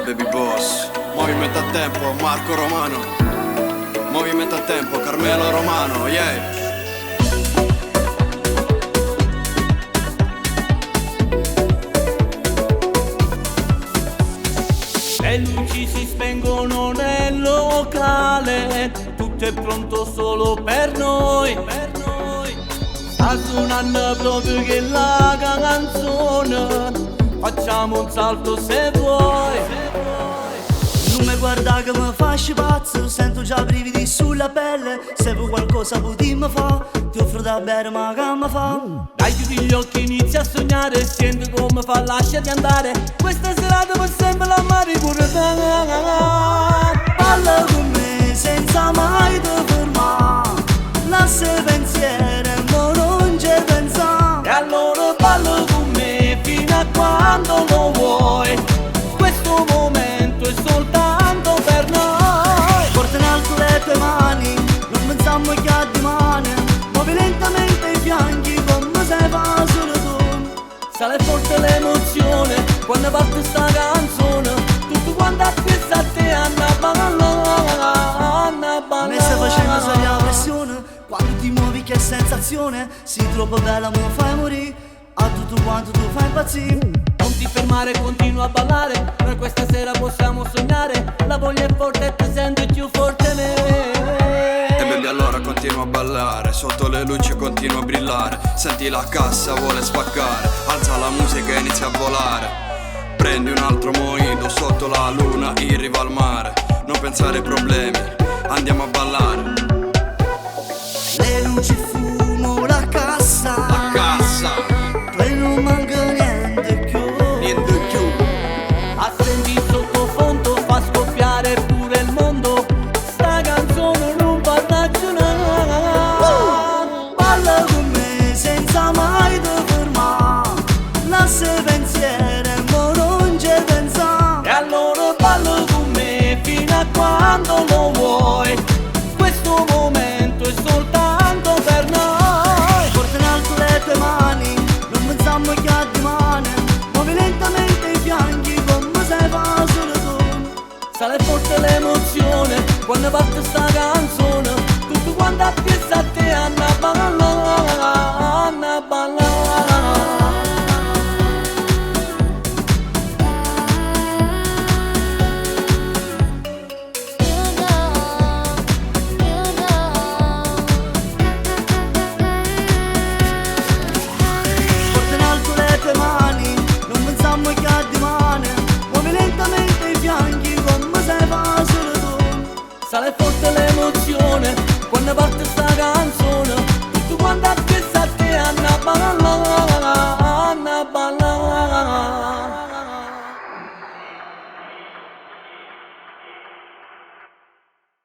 Baby Boss. Movimento a tempo, Marco Romano. Movimento a tempo, Carmelo Romano, yeah. Le luci si spengono nel locale, tutto è pronto solo per noi. Sta suonando proprio che la canzone, facciamo un salto se vuoi. Non mi guarda che mi fasci pazzo, sento già brividi sulla pelle. Se vuoi qualcosa puoi dimmi fa, ti offro da bere ma che mi fa? Dai chiudi gli occhi, inizia a sognare, senti come fa, lasciati andare. Questa serata per sempre la mare pure te. Balla con me senza mai te fermare, lascia pensiero e mo non ci pensa. E allora balla con me fino a quando lo vuoi. Questo momento è soltanto per noi. Porta in alto le tue mani, non pensiamo che ha di mani. Muovi lentamente i fianchi come se fa solo tu. Sale forte l'emozione quando parte sta canzone. Tutto quanto appresso a te Anna balla. Me stai facendo solo la pressione, quando ti muovi che sensazione. Si troppo bella mi fai morire, a tutto quanto tu fai impazzire. Non ti fermare, continua a ballare. Noi questa sera possiamo sognare. La voglia è forte e ti sento più forte me. E baby allora continua a ballare, sotto le luci continua a brillare. Senti la cassa vuole spaccare, alza la musica e inizia a volare. Prendi un altro mojito sotto la luna in riva al mare. Non pensare ai problemi, andiamo a ballare. Le luci, fumo, la cassa, La cassa, poi non manca niente più. niente più. A sentire sottofondo fa scoppiare pure il mondo. Sta canzone non fa ragionare. Balla con me senza mai te fermare, lascia pensiero e mo non ci pensa. E allora ballo con me fino a quando lo vuoi. Questo momento è soltanto per noi. Porta in alto le tue mani, non pensiamo che ha di mani. Muovi lentamente i fianchi come se fa solo tu. Sale forte l'emozione quando parte sta canzone. Tutto quanto appresso a te Anna balla, Anna balla. Porta in alto le tue mani, non pensiamo che ha di mani. Muovi lentamente i fianchi come se fa solo tu. Sale forte l'emozione quando parte sta canzone. Tutto quanto appresso a te Anna balla.